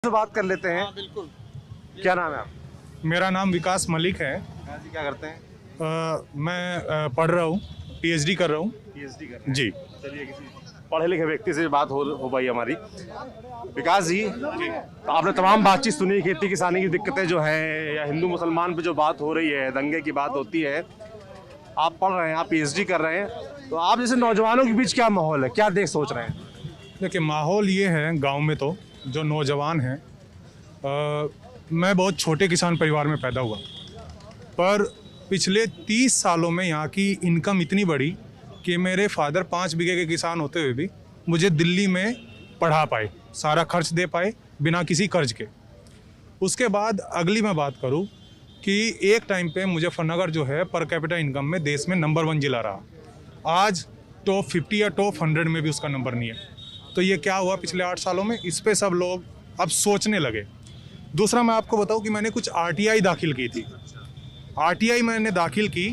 से बात कर लेते हैं। बिल्कुल। क्या नाम है आप? मेरा नाम विकास मलिक है। जी, क्या करते हैं? मैं पढ़ रहा हूँ, पीएचडी कर रहा हूँ। पीएचडी कर रहे हैं। जी। चलिए किसी पढ़े लिखे व्यक्ति से बात हो पाई हमारी। विकास जी, तो आपने तमाम बातचीत सुनी, खेती किसानी की दिक्कतें जो है या हिंदू मुसलमान पे जो बात हो रही है, दंगे की बात होती है। आप पढ़ रहे हैं, आप पीएचडी कर रहे हैं, तो आप जैसे नौजवानों के बीच क्या माहौल है, क्या देख सोच रहे हैं? देखिए, माहौल ये है गांव में तो जो नौजवान हैं, मैं बहुत छोटे किसान परिवार में पैदा हुआ, पर पिछले 30 सालों में यहाँ की इनकम इतनी बढ़ी कि मेरे फादर 5 बीघे के किसान होते हुए भी मुझे दिल्ली में पढ़ा पाए, सारा खर्च दे पाए बिना किसी कर्ज के। उसके बाद अगली मैं बात करूँ कि एक टाइम पे मुजफ्फरनगर जो है पर कैपिटा इनकम में देश में नंबर 1 जिला रहा। आज टॉप 50 या टॉप 100 में भी उसका नंबर नहीं है। तो ये क्या हुआ पिछले 8 सालों में, इस पे सब लोग अब सोचने लगे। दूसरा मैं आपको बताऊं कि मैंने कुछ आरटीआई दाखिल की थी। आरटीआई मैंने दाखिल की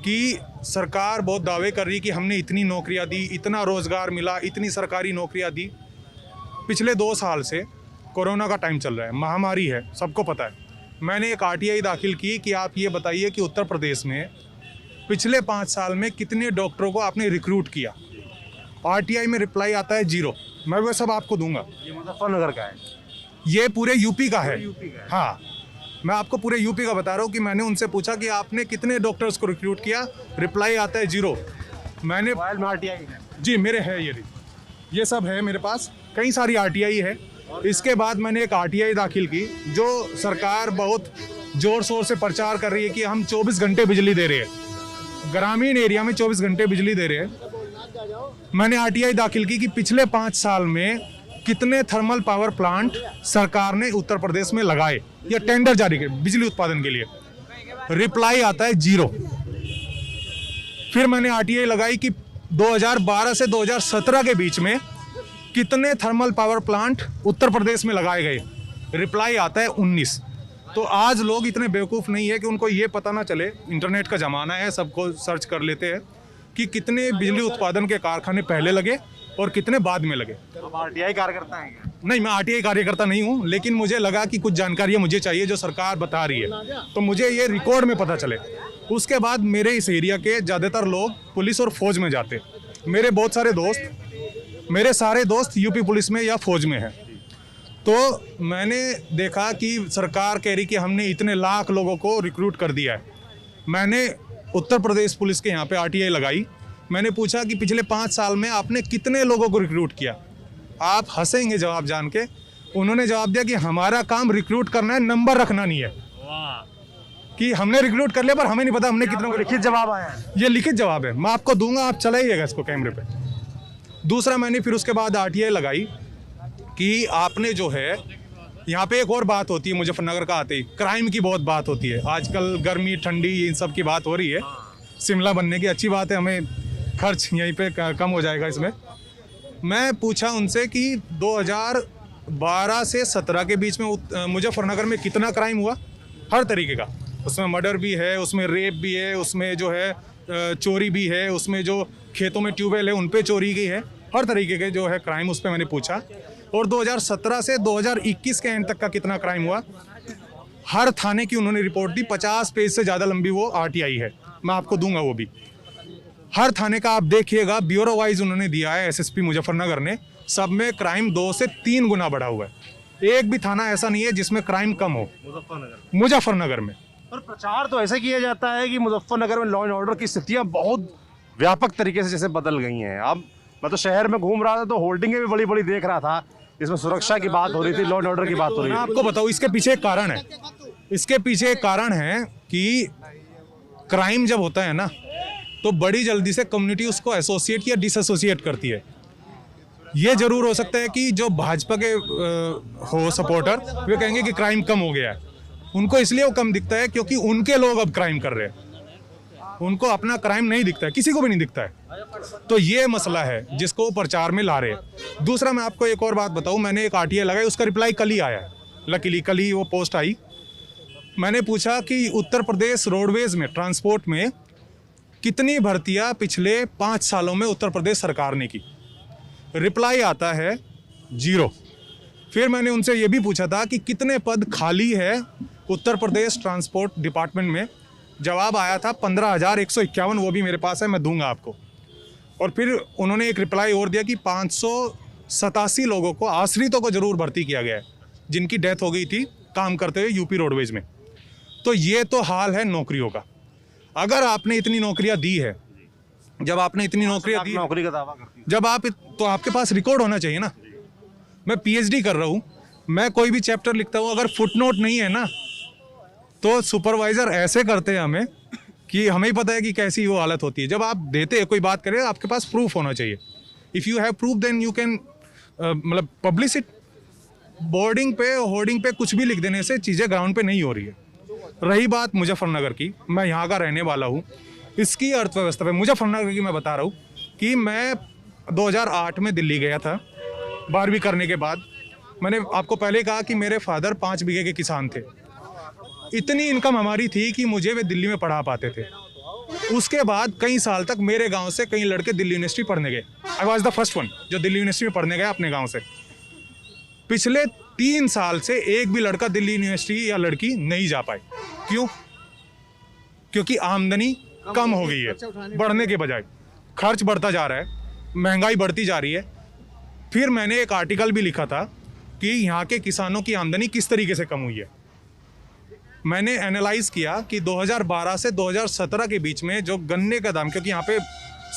कि सरकार बहुत दावे कर रही कि हमने इतनी नौकरियां दी, इतना रोज़गार मिला, इतनी सरकारी नौकरियां दी। पिछले 2 साल से कोरोना का टाइम चल रहा है, महामारी है, सबको पता है। मैंने एक आरटीआई दाखिल की कि आप ये बताइए कि उत्तर प्रदेश में पिछले 5 साल में कितने डॉक्टरों को आपने रिक्रूट किया। आरटीआई में रिप्लाई आता है 0। मैं वो सब आपको दूंगा। ये मुजफ्फरनगर का है? ये पूरे यूपी का है। यूपी का है। हाँ, मैं आपको पूरे यूपी का बता रहा हूँ कि मैंने उनसे पूछा कि आपने कितने डॉक्टर्स को रिक्रूट किया, रिप्लाई आता है 0। मैंने मोबाइल में आरटीआई है? जी, मेरे है ये सब है मेरे पास, कई सारी आरटीआई है। इसके बाद मैंने एक आरटीआई दाखिल की जो सरकार बहुत जोर शोर से प्रचार कर रही है कि हम 24 घंटे बिजली दे रहे हैं, ग्रामीण एरिया में 24 घंटे बिजली दे रहे हैं। मैंने आरटीआई दाखिल की कि पिछले 5 साल में कितने थर्मल पावर प्लांट सरकार ने उत्तर प्रदेश में लगाए या टेंडर जारी किए बिजली उत्पादन के लिए। रिप्लाई आता है 0। फिर मैंने आरटीआई लगाई कि 2012 से 2017 के बीच में कितने thermal power plant Uttar Pradesh में लगाए गए। रिप्लाई आता है 19। तो आज लोग इतने बेवकूफ़ नहीं है कि उनको ये पता ना चले, इंटरनेट का ज़माना है, सबको सर्च कर लेते हैं कि कितने बिजली उत्पादन के कारखाने पहले लगे और कितने बाद में लगे। आप आरटीआई कार्यकर्ता हैं क्या? नहीं, मैं आरटीआई कार्यकर्ता नहीं हूँ, लेकिन मुझे लगा कि कुछ जानकारियाँ मुझे चाहिए जो सरकार बता रही है, तो मुझे ये रिकॉर्ड में पता चले। उसके बाद मेरे इस एरिया के ज़्यादातर लोग पुलिस और फौज में जाते। मेरे बहुत सारे दोस्त, मेरे सारे दोस्त यूपी पुलिस में या फौज में हैं। तो मैंने देखा कि सरकार कह रही कि हमने इतने लाख लोगों को रिक्रूट कर दिया है। मैंने उत्तर प्रदेश पुलिस के यहाँ पे आरटीआई लगाई। मैंने पूछा कि पिछले 5 साल में आपने कितने लोगों को रिक्रूट किया। आप हंसेंगे जवाब जान के। उन्होंने जवाब दिया कि हमारा काम रिक्रूट करना है, नंबर रखना नहीं है। कि हमने रिक्रूट कर लिया पर हमें नहीं पता हमने कितनों को। लिखित जवाब आया है? ये लिखित जवाब है, मैं आपको दूंगा, आप चलाइएगा इसको कैमरे पे। दूसरा मैंने फिर उसके बाद आरटीआई लगाई कि आपने जो है, यहाँ पे एक और बात होती है मुजफ्फरनगर का आते ही, क्राइम की बहुत बात होती है। आजकल गर्मी ठंडी इन सब की बात हो रही है। शिमला बनने की अच्छी बात है, हमें खर्च यहीं पे कम हो जाएगा इसमें। मैं पूछा उनसे कि 2012 से 17 के बीच में मुजफ्फरनगर में कितना क्राइम हुआ, हर तरीके का। उसमें मर्डर भी है, उसमें रेप भी है, उसमें जो है चोरी भी है, उसमें जो खेतों में ट्यूबवेल है उन पे चोरी की है, हर तरीके के जो है क्राइम उस पर मैंने पूछा। और 2017 से 2021 के एंड तक का कितना क्राइम हुआ, हर थाने की उन्होंने रिपोर्ट दी। 50 पेज से ज़्यादा लंबी वो आरटीआई है, मैं आपको दूंगा वो भी। हर थाने का आप देखिएगा, ब्यूरो वाइज उन्होंने दिया है एसएसपी मुजफ्फरनगर ने। सब में क्राइम 2 से 3 गुना बढ़ा हुआ है। एक भी थाना ऐसा नहीं है जिसमें क्राइम कम हो मुजफ्फरनगर में। पर प्रचार तो ऐसे किया जाता है कि मुजफ्फरनगर में लॉ एंड ऑर्डर की स्थितियां बहुत व्यापक तरीके से जैसे बदल गई हैं। अब मैं तो शहर में घूम रहा था तो होर्डिंगें भी बड़ी बड़ी देख रहा था, इसमें सुरक्षा की बात हो रही थी, लॉ एंड ऑर्डर की बात हो रही मैं थी। आपको बताऊं, इसके पीछे एक कारण है। इसके पीछे एक कारण है कि क्राइम जब होता है ना, तो बड़ी जल्दी से कम्युनिटी उसको एसोसिएट या डिसएसोसिएट करती है। ये जरूर हो सकता है कि जो भाजपा के हो सपोर्टर, वे कहेंगे कि क्राइम कम हो गया है। उनको इसलिए वो कम दिखता है क्योंकि उनके लोग अब क्राइम कर रहे हैं, उनको अपना क्राइम नहीं दिखता है, किसी को भी नहीं दिखता है। तो ये मसला है जिसको वो प्रचार में ला रहे हैं। दूसरा मैं आपको एक और बात बताऊं, मैंने एक आरटीआई लगाई, उसका रिप्लाई कल ही आया है। लकीली कल ही वो पोस्ट आई। मैंने पूछा कि उत्तर प्रदेश रोडवेज में, ट्रांसपोर्ट में कितनी भर्तियां पिछले 5 सालों में उत्तर प्रदेश सरकार ने की। रिप्लाई आता है 0। फिर मैंने उनसे ये भी पूछा था कि कितने पद खाली है उत्तर प्रदेश ट्रांसपोर्ट डिपार्टमेंट में। जवाब आया था 15,151, वो भी मेरे पास है, मैं दूंगा आपको। और फिर उन्होंने एक रिप्लाई और दिया कि 587 लोगों को, आश्रितों को जरूर भर्ती किया गया है जिनकी डेथ हो गई थी काम करते हुए यूपी रोडवेज में। तो ये तो हाल है नौकरियों का। अगर आपने इतनी नौकरियां दी है, जब आपने इतनी नौकरियां दी, नौकरी का दावा करती है, जब आप, तो आपके पास रिकॉर्ड होना चाहिए ना। मैं पीएचडी कर रहा हूँ, मैं कोई भी चैप्टर लिखता हूँ, अगर फुटनोट नहीं है ना तो सुपरवाइजर ऐसे करते हैं हमें कि हमें ही पता है कि कैसी वो हालत होती है। जब आप देते हैं, कोई बात करे, आपके पास प्रूफ होना चाहिए। If you have proof then you can मतलब पब्लिश इट। बोर्डिंग पे, होर्डिंग पे कुछ भी लिख देने से चीज़ें ग्राउंड पे नहीं हो रही है। रही बात मुजफ्फरनगर की, मैं यहाँ का रहने वाला हूँ। इसकी अर्थव्यवस्था पे, मुजफ्फरनगर की मैं बता रहा हूँ कि मैं 2008 में दिल्ली गया था 12वीं करने के बाद। मैंने आपको पहले कहा कि मेरे फादर 5 बीघे के किसान थे। इतनी इनकम हमारी थी कि मुझे वे दिल्ली में पढ़ा पाते थे। उसके बाद कई साल तक मेरे गांव से कई लड़के दिल्ली यूनिवर्सिटी पढ़ने गए। I was the first one जो दिल्ली यूनिवर्सिटी में पढ़ने गया अपने गांव से। पिछले 3 साल से एक भी लड़का दिल्ली यूनिवर्सिटी या लड़की नहीं जा पाए। क्यों? क्योंकि आमदनी कम हो गई है, बढ़ने के बजाय खर्च बढ़ता जा रहा है, महंगाई बढ़ती जा रही है। फिर मैंने एक आर्टिकल भी लिखा था कि यहाँ के किसानों की आमदनी किस तरीके से कम हुई है। मैंने एनालाइज किया कि 2012 से 2017 के बीच में जो गन्ने का दाम, क्योंकि यहाँ पे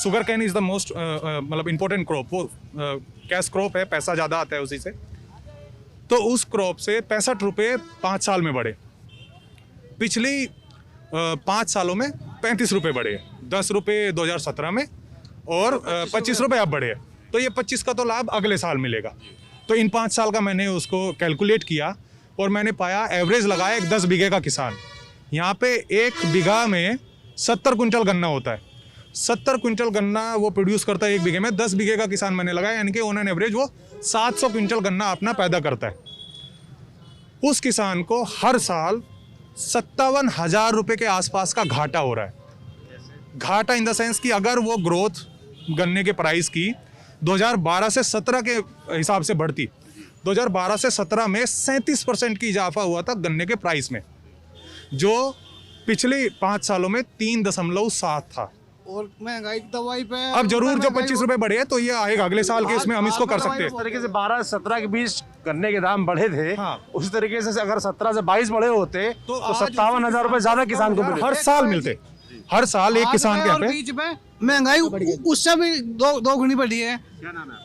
sugar cane is the most मतलब इम्पोर्टेंट क्रॉप, वो कैश क्रॉप है, पैसा ज़्यादा आता है उसी से। तो उस क्रॉप से 65 रुपये 5 साल में बढ़े। पिछली 5 सालों में 35 रुपये बढ़े, 10 रुपये 2017 में और 25 रुपये अब बढ़े। तो ये 25 का तो लाभ अगले साल मिलेगा। तो इन 5 साल का मैंने उसको कैलकुलेट किया और मैंने पाया, एवरेज लगाया, एक 10 बीघे का किसान, यहाँ पे 1 बीघा में 70 कुंटल गन्ना होता है। 70 कुंटल गन्ना वो प्रोड्यूस करता है 1 बीघे में। 10 बीघे का किसान मैंने लगाया, यानी कि ऑन एन एवरेज वो 700 क्विंटल गन्ना अपना पैदा करता है। उस किसान को हर साल 57,000 रुपये के आसपास का घाटा हो रहा है। घाटा इन द सेंस कि अगर वो ग्रोथ गन्ने के प्राइस की 2012 से 17 के हिसाब से बढ़ती, 2012 से 17 में 37% की इजाफा हुआ था गन्ने के प्राइस में, जो पिछले 5 सालों में 3.7 था। और महंगाई दवाई पे अब जरूर जो 25 रुपए बढ़े हैं तो ये आएगा अगले साल के, इसमें हम इसको कर सकते इस हैं। तरीके से 12-17 के बीच गन्ने के दाम बढ़े थे, हाँ। उसी तरीके से अगर 17 से 22 बढ़े होते तो आज 57,000 रुपए ज्यादा किसान को मिले। हर साल मिलते, हर साल एक किसान के यहाँ और पे। बीच में महंगाई उससे भी दो गुनी बढ़ी है। क्या नाम है?